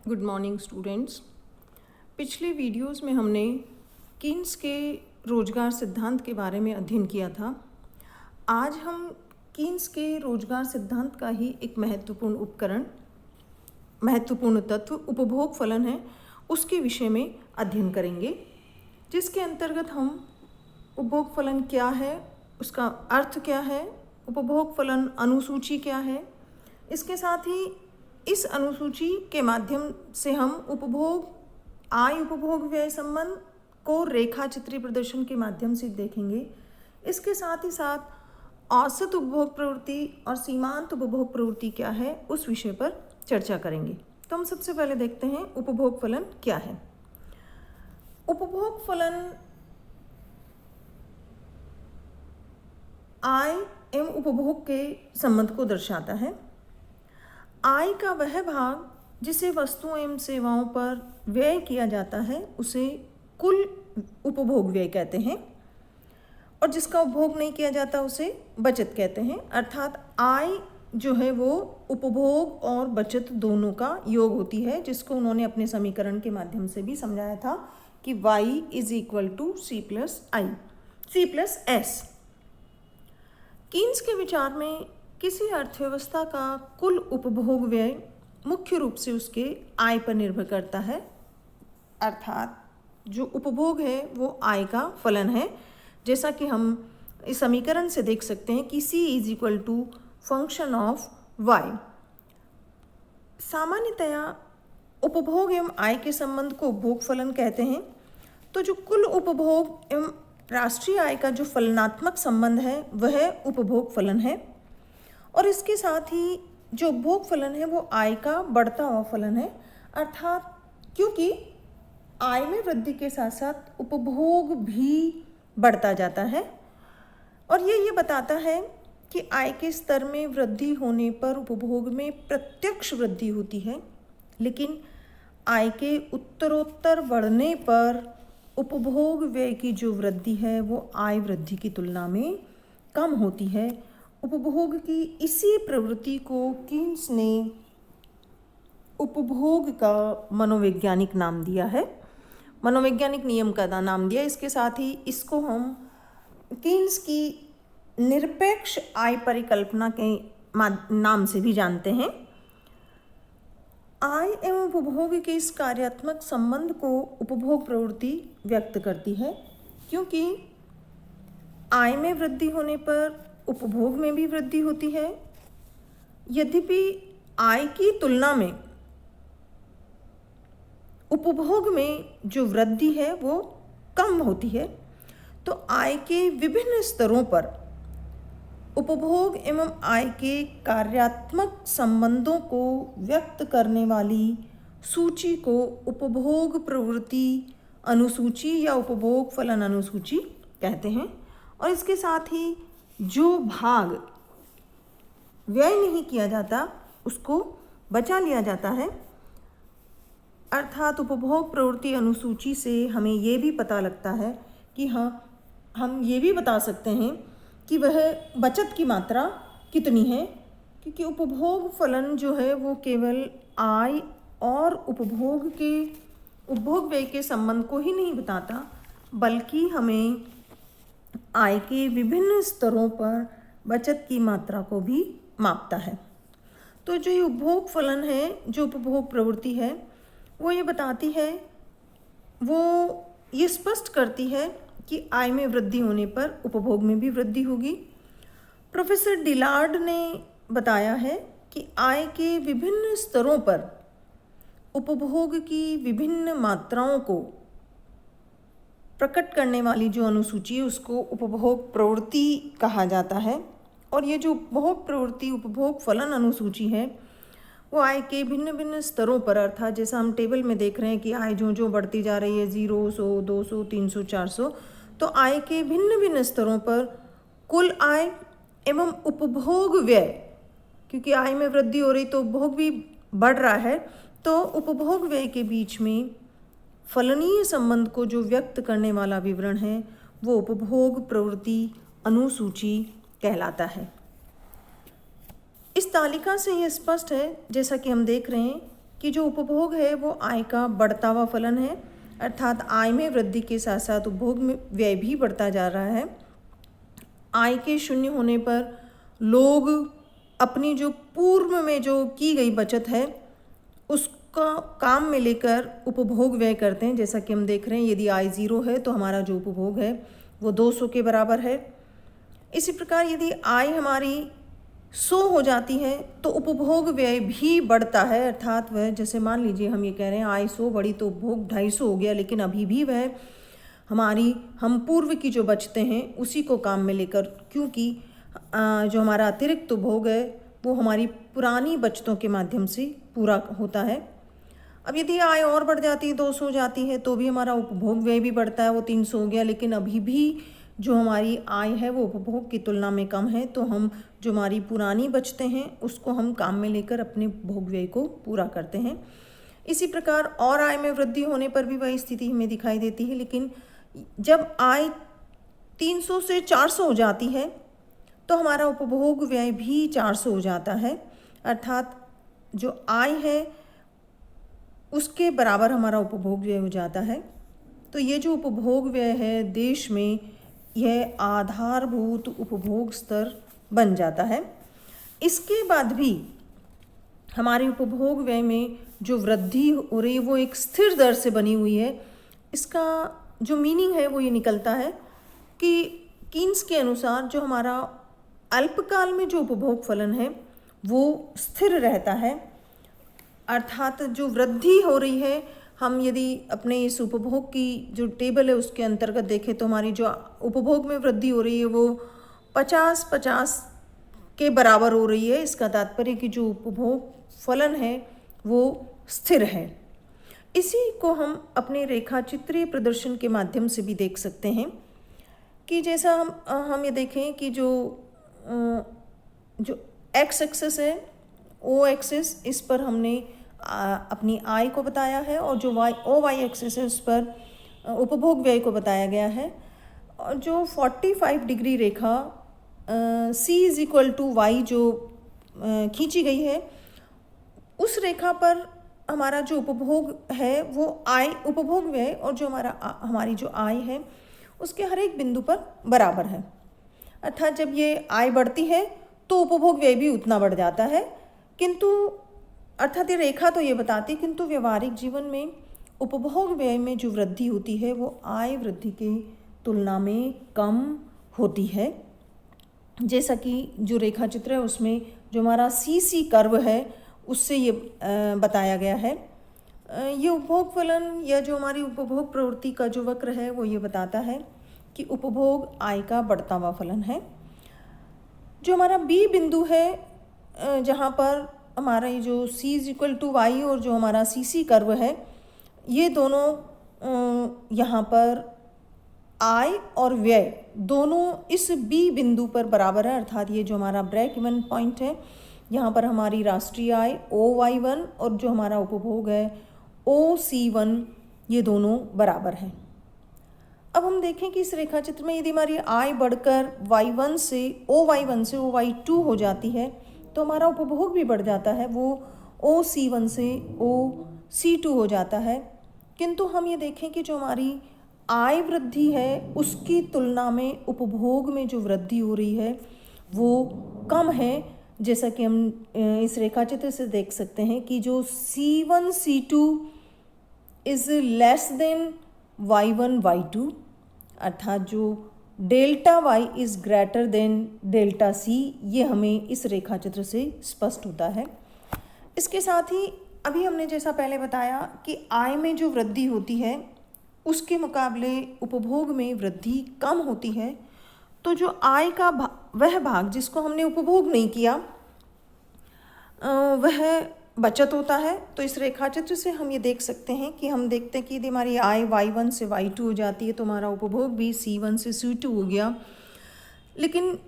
Good morning students. पिछले videos में हमने कीन्स के रोजगार सिद्धांत के बारे में अध्ययन किया था। आज हम कीन्स के रोजगार सिद्धांत का ही एक महत्वपूर्ण तत्व उपभोग फलन है, उसके विषय में अध्ययन करेंगे, जिसके अंतर्गत हम उपभोग फलन क्या है, उसका अर्थ क्या है, उपभोग फलन अनुसूची क्या है, इसके साथ ही इस अनुसूची के माध्यम से हम उपभोग व्यय संबंध को रेखा चित्रीय प्रदर्शन के माध्यम से देखेंगे। इसके साथ ही साथ औसत उपभोग प्रवृत्ति और सीमांत उपभोग प्रवृत्ति क्या है, उस विषय पर चर्चा करेंगे। तो हम सबसे पहले देखते हैं उपभोग फलन क्या है। उपभोग फलन आय एवं उपभोग के संबंध को दर्शाता है। आय का वह भाग जिसे वस्तुओं एवं सेवाओं पर व्यय किया जाता है उसे कुल उपभोग व्यय कहते हैं, और जिसका उपभोग नहीं किया जाता उसे बचत कहते हैं। अर्थात आय जो है वो उपभोग और बचत दोनों का योग होती है, जिसको उन्होंने अपने समीकरण के माध्यम से भी समझाया था कि y = C+S। कीन्स के विचार में किसी अर्थव्यवस्था का कुल उपभोग व्यय मुख्य रूप से उसके आय पर निर्भर करता है। अर्थात जो उपभोग है वो आय का फलन है, जैसा कि हम इस समीकरण से देख सकते हैं कि C = फंक्शन ऑफ y। सामान्यतया उपभोग एवं आय के संबंध को उपभोग फलन कहते हैं। तो जो कुल उपभोग एवं राष्ट्रीय आय का जो फलनात्मक संबंध है वह उपभोग फलन है, और इसके साथ ही जो उपभोग फलन है वो आय का बढ़ता हुआ फलन है। अर्थात क्योंकि आय में वृद्धि के साथ साथ उपभोग भी बढ़ता जाता है, और ये बताता है कि आय के स्तर में वृद्धि होने पर उपभोग में प्रत्यक्ष वृद्धि होती है, लेकिन आय के उत्तरोत्तर बढ़ने पर उपभोग व्यय की जो वृद्धि है वो आय वृद्धि की तुलना में कम होती है। उपभोग की इसी प्रवृत्ति को कीन्स ने उपभोग का मनोवैज्ञानिक नाम दिया है, मनोवैज्ञानिक नियम का नाम दिया। इसके साथ ही इसको हम कीन्स की निरपेक्ष आय परिकल्पना के नाम से भी जानते हैं। आय एवं उपभोग के इस कार्यात्मक संबंध को उपभोग प्रवृत्ति व्यक्त करती है, क्योंकि आय में वृद्धि होने पर उपभोग में भी वृद्धि होती है। यद्यपि आय की तुलना में उपभोग में जो वृद्धि है वो कम होती है, तो आय के विभिन्न स्तरों पर उपभोग एवं आय के कार्यात्मक संबंधों को व्यक्त करने वाली सूची को उपभोग प्रवृत्ति अनुसूची या उपभोग फलन अनुसूची कहते हैं। और इसके साथ ही जो भाग व्यय नहीं किया जाता उसको बचा लिया जाता है। अर्थात उपभोग प्रवृत्ति अनुसूची से हमें ये भी पता लगता है कि हाँ, हम ये भी बता सकते हैं कि वह बचत की मात्रा कितनी है, क्योंकि उपभोग फलन जो है वो केवल आय और उपभोग व्यय के संबंध को ही नहीं बताता, बल्कि हमें आय के विभिन्न स्तरों पर बचत की मात्रा को भी मापता है। तो जो ये उपभोग फलन है, जो उपभोग प्रवृत्ति है, वो ये बताती है, वो ये स्पष्ट करती है कि आय में वृद्धि होने पर उपभोग में भी वृद्धि होगी। प्रोफेसर डिलार्ड ने बताया है कि आय के विभिन्न स्तरों पर उपभोग की विभिन्न मात्राओं को प्रकट करने वाली जो अनुसूची है उसको उपभोग प्रवृत्ति कहा जाता है। और ये जो उपभोग प्रवृत्ति उपभोग फलन अनुसूची है वो आय के भिन्न भिन्न स्तरों पर, अर्थात जैसा हम टेबल में देख रहे हैं कि आय जो बढ़ती जा रही है 0, 100, 200, 300, 400, तो आय के भिन्न भिन्न स्तरों पर कुल आय एवं उपभोग व्यय, क्योंकि आय में वृद्धि हो रही तो उपभोग भी बढ़ रहा है, तो उपभोग व्यय के बीच में फलनीय संबंध को जो व्यक्त करने वाला विवरण है वो उपभोग प्रवृत्ति अनुसूची कहलाता है। इस तालिका से यह स्पष्ट है, जैसा कि हम देख रहे हैं, कि जो उपभोग है वो आय का बढ़ता हुआ फलन है, अर्थात आय में वृद्धि के साथ साथ उपभोग में व्यय भी बढ़ता जा रहा है। आय के शून्य होने पर लोग अपनी जो पूर्व में जो की गई बचत है उसका काम में लेकर उपभोग व्यय करते हैं। जैसा कि हम देख रहे हैं, यदि आय 0 है तो हमारा जो उपभोग है वो 200 के बराबर है। इसी प्रकार यदि आय हमारी 100 हो जाती है तो उपभोग व्यय भी बढ़ता है, अर्थात वह, जैसे मान लीजिए हम ये कह रहे हैं आय 100 बढ़ी तो उपभोग 250 हो गया, लेकिन अभी भी वह हम पूर्व की जो बचते हैं उसी को काम में लेकर, क्योंकि जो हमारा अतिरिक्त उपभोग है वो हमारी पुरानी बचतों के माध्यम से पूरा होता है। अब यदि आय और बढ़ जाती है, 200 हो जाती है, तो भी हमारा उपभोग व्यय भी बढ़ता है, वो 300 हो गया, लेकिन अभी भी जो हमारी आय है वो उपभोग की तुलना में कम है, तो हम जो हमारी पुरानी बचतें हैं उसको हम काम में लेकर अपने उपभोग व्यय को पूरा करते हैं। इसी प्रकार और आय में वृद्धि होने पर भी वही स्थिति हमें दिखाई देती है, लेकिन जब आय 300 से 400 हो जाती है तो हमारा उपभोग व्यय भी 400 हो जाता है, अर्थात जो आय है उसके बराबर हमारा उपभोग व्यय हो जाता है। तो ये जो उपभोग व्यय है देश में, यह आधारभूत उपभोग स्तर बन जाता है। इसके बाद भी हमारे उपभोग व्यय में जो वृद्धि हो रही है वो एक स्थिर दर से बनी हुई है। इसका जो मीनिंग है वो ये निकलता है कि कीन्स के अनुसार जो हमारा अल्पकाल में जो उपभोग फलन है वो स्थिर रहता है, अर्थात जो वृद्धि हो रही है, हम यदि अपने इस उपभोग की जो टेबल है उसके अंतर्गत देखें तो हमारी जो उपभोग में वृद्धि हो रही है वो 50-50 के बराबर हो रही है। इसका तात्पर्य कि जो उपभोग फलन है वो स्थिर है। इसी को हम अपने रेखाचित्रीय प्रदर्शन के माध्यम से भी देख सकते हैं कि जैसा हम ये देखें कि जो एक्स एक्सिस है, ओ एक्सिस, इस पर हमने अपनी आय को बताया है, और जो ओ वाई एक्सिस है उस पर उपभोग व्यय को बताया गया है। और जो 45 डिग्री रेखा C = Y जो खींची गई है, उस रेखा पर हमारा जो उपभोग है वो आय, उपभोग व्यय और जो हमारी जो आय है उसके हर एक बिंदु पर बराबर है, अर्थात जब ये आय बढ़ती है तो उपभोग व्यय भी उतना बढ़ जाता है। किंतु अर्थात ये रेखा तो ये बताती, किंतु व्यवहारिक जीवन में उपभोग व्यय में जो वृद्धि होती है वो आय वृद्धि की तुलना में कम होती है। जैसा कि जो रेखा चित्र है उसमें जो हमारा CC कर्व है उससे ये बताया गया है। ये उपभोग फलन या जो हमारी उपभोग प्रवृत्ति का जो वक्र है वो ये बताता है कि उपभोग आय का बढ़ता हुआ फलन है। जो हमारा B बिंदु है, जहाँ पर हमारा ये जो C = Y और जो हमारा CC कर्व है, ये दोनों यहाँ पर आय और व्यय दोनों इस B बिंदु पर बराबर है, अर्थात ये जो हमारा ब्रेक इवन पॉइंट है, यहाँ पर हमारी राष्ट्रीय आय OY1 और जो हमारा उपभोग है OC1, ये दोनों बराबर हैं। अब हम देखें कि इस रेखा चित्र में यदि हमारी आय बढ़कर OY1 से OY2 हो जाती है तो हमारा उपभोग भी बढ़ जाता है, वो OC1 से OC2 हो जाता है। किंतु हम ये देखें कि जो हमारी आय वृद्धि है उसकी तुलना में उपभोग में जो वृद्धि हो रही है वो कम है, जैसा कि हम इस रेखाचित्र से देख सकते हैं कि जो C1 C2 is less than Y1 Y2, अर्थात जो delta Y is greater than delta C, ये हमें इस रेखाचित्र से स्पष्ट होता है। इसके साथ ही अभी हमने जैसा पहले बताया कि आय में जो वृद्धि होती है उसके मुकाबले उपभोग में वृद्धि कम होती है, तो जो आय का वह भाग जिसको हमने उपभोग नहीं किया वह बचत होता है। तो इस रेखाचित्र से हम ये देख सकते हैं कि हम देखते हैं कि यदि हमारी आय Y1 से Y2 हो जाती है तो हमारा उपभोग भी C1 से C2 हो गया, लेकिन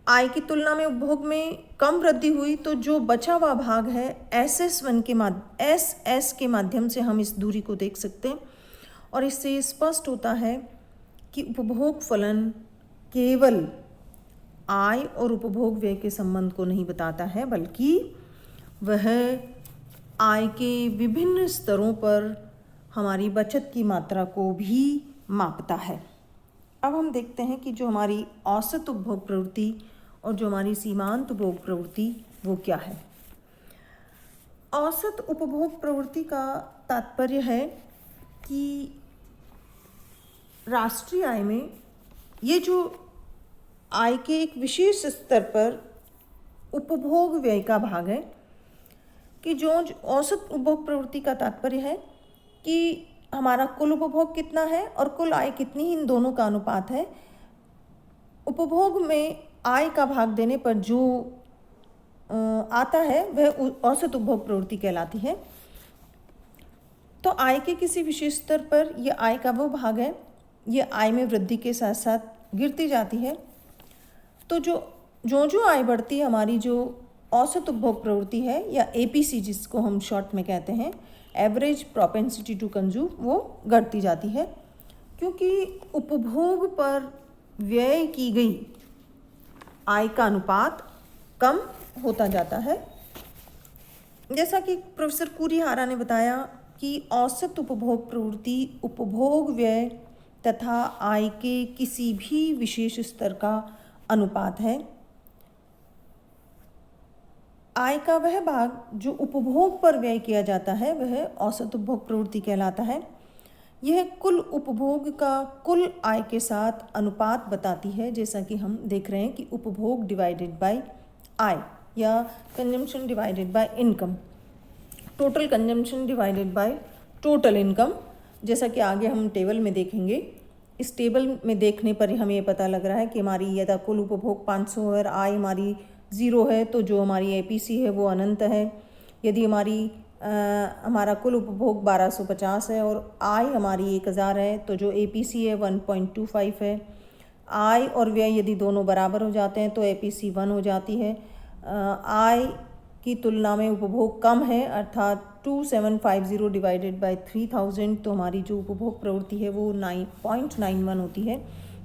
आय की तुलना में उपभोग में कम वृद्धि हुई, तो जो बचा हुआ भाग है SS के माध्यम से हम इस दूरी को देख सकते हैं, और इससे स्पष्ट होता है कि उपभोग फलन केवल आय और उपभोग व्यय के संबंध को नहीं बताता है, बल्कि वह आय के विभिन्न स्तरों पर हमारी बचत की मात्रा को भी मापता है। अब हम देखते हैं कि जो हमारी औसत उपभोग प्रवृत्ति और जो हमारी सीमांत उपभोग प्रवृत्ति वो क्या है। औसत उपभोग प्रवृत्ति का तात्पर्य है कि राष्ट्रीय आय में ये जो आय के एक विशेष स्तर पर उपभोग व्यय का भाग है, कि जो औसत उपभोग प्रवृत्ति का तात्पर्य है कि हमारा कुल उपभोग कितना है और कुल आय कितनी, इन दोनों का अनुपात है। उपभोग में आय का भाग देने पर जो आता है वह औसत उपभोग प्रवृत्ति कहलाती है। तो आय के किसी विशेष स्तर पर यह आय का वो भाग है, यह आय में वृद्धि के साथ साथ गिरती जाती है। तो जो आय बढ़ती है, हमारी जो औसत उपभोग प्रवृत्ति है या एपीसी जिसको हम शॉर्ट में कहते हैं, एवरेज प्रोपेंसिटी टू कंज्यूम, वो घटती जाती है, क्योंकि उपभोग पर व्यय की गई आय का अनुपात कम होता जाता है। जैसा कि प्रोफेसर कुरिहारा ने बताया कि औसत उपभोग प्रवृत्ति उपभोग व्यय तथा आय के किसी भी विशेष स्तर का अनुपात है। आय का वह भाग जो उपभोग पर व्यय किया जाता है वह औसत उपभोग प्रवृत्ति कहलाता है। यह कुल उपभोग का कुल आय के साथ अनुपात बताती है, जैसा कि हम देख रहे हैं कि उपभोग डिवाइडेड बाय आय या consumption divided by income, total consumption divided by total income, जैसा कि आगे हम टेबल में देखेंगे। इस टेबल में देखने पर हमें ये पता लग रहा है कि हमारी यदि कुल उपभोग 500 है और आय हमारी 0 है तो जो हमारी एपीसी है वो अनंत है। यदि हमारा कुल उपभोग 1250 है और आय हमारी 1000 है तो जो एपीसी है 1.25 है। आय और व्यय यदि दोनों बराबर हो जाते हैं तो एपीसी 1 हो जाती है। आय की तुलना में उपभोग कम है, अर्थात 2750 डिवाइडेड बाय 3000, तो हमारी जो उपभोग प्रवृत्ति है वो 9.91 होती है।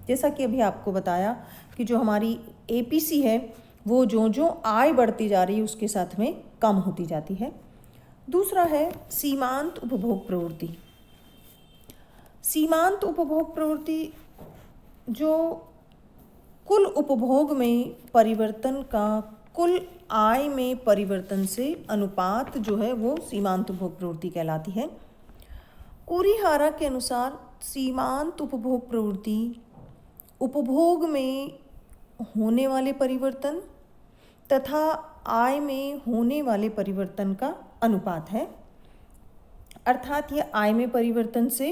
जैसा कि अभी आपको बताया कि जो हमारी एपीसी है वो जो आय बढ़ती जा रही है उसके साथ में कम होती जाती है। दूसरा है सीमांत उपभोग प्रवृत्ति। सीमांत उपभोग प्रवृत्ति जो कुल उपभोग में परिवर्तन का कुल आय में परिवर्तन से अनुपात जो है वो सीमांत उपभोग प्रवृत्ति कहलाती है। कुरिहारा के अनुसार सीमांत उपभोग प्रवृत्ति उपभोग में होने वाले परिवर्तन तथा आय में होने वाले परिवर्तन का अनुपात है, अर्थात यह आय में परिवर्तन से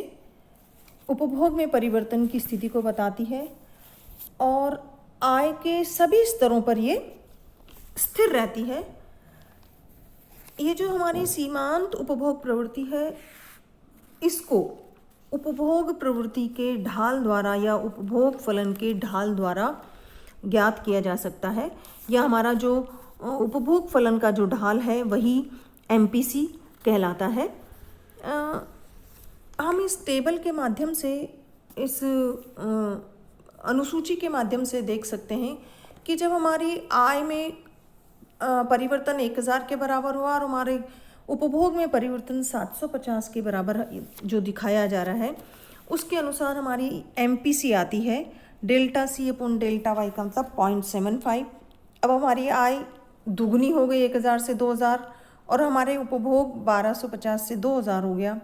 उपभोग में परिवर्तन की स्थिति को बताती है और आय के सभी स्तरों पर ये स्थिर रहती है। ये जो हमारी सीमांत उपभोग प्रवृत्ति है इसको उपभोग प्रवृत्ति के ढाल द्वारा या उपभोग फलन के ढाल द्वारा ज्ञात किया जा सकता है, या हमारा जो उपभोग फलन का जो ढाल है वही एमपीसी कहलाता है। हम इस टेबल के माध्यम से, इस अनुसूची के माध्यम से देख सकते हैं कि जब हमारी आय में परिवर्तन 1000 के बराबर हुआ और हमारे उपभोग में परिवर्तन 750 के बराबर जो दिखाया जा रहा है उसके अनुसार हमारी एमपीसी आती है delta C upon delta Y का मतलब 0.75। अब हमारी आय दुगनी हो गई 1000 से 2000 और हमारे उपभोग 1250 से 2000 हो गया,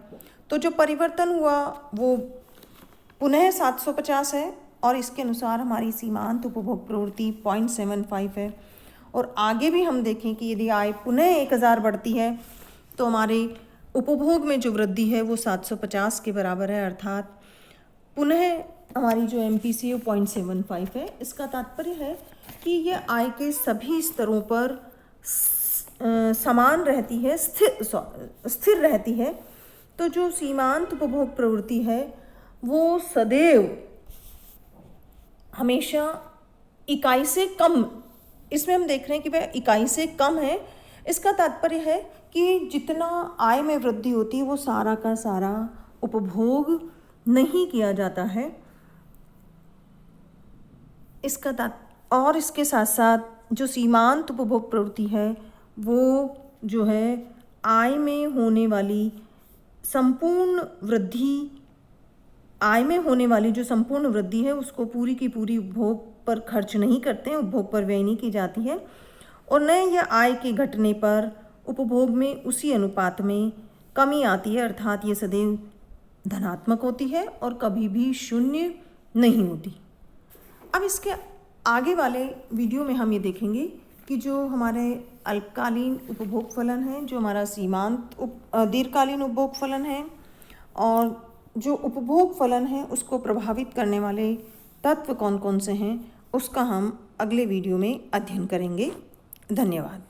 तो जो परिवर्तन हुआ वो पुनः 750 है और इसके अनुसार हमारी सीमांत उपभोग प्रवृत्ति 0.75 है। और आगे भी हम देखें कि यदि आय पुनः 1000 बढ़ती है तो हमारे उपभोग में जो वृद्धि है वो 750 के बराबर है, अर्थात पुनः हमारी जो एमपीसी है 0.75 है। इसका तात्पर्य है कि यह आय के सभी स्तरों पर समान रहती है, स्थिर रहती है। तो जो सीमांत उपभोग प्रवृत्ति है वो सदैव हमेशा इकाई से कम, इसमें हम देख रहे हैं कि वह इकाई से कम है। इसका तात्पर्य है कि जितना आय में वृद्धि होती है वो सारा का सारा उपभोग नहीं किया जाता है। और इसके साथ साथ जो सीमांत उपभोग प्रवृत्ति है वो जो है आय में होने वाली संपूर्ण जो संपूर्ण वृद्धि है उसको पूरी की पूरी उपभोग पर खर्च नहीं करते हैं, उपभोग पर व्यय नहीं की जाती है, और न यह आय के घटने पर उपभोग में उसी अनुपात में कमी आती है, अर्थात ये सदैव धनात्मक होती है और कभी भी शून्य नहीं होती। अब इसके आगे वाले वीडियो में हम ये देखेंगे कि जो हमारे अल्पकालीन उपभोग फलन है, जो हमारा सीमांत दीर्घकालीन उपभोग फलन है, और जो उपभोग फलन है उसको प्रभावित करने वाले तत्व कौन कौन से हैं, उसका हम अगले वीडियो में अध्ययन करेंगे। धन्यवाद।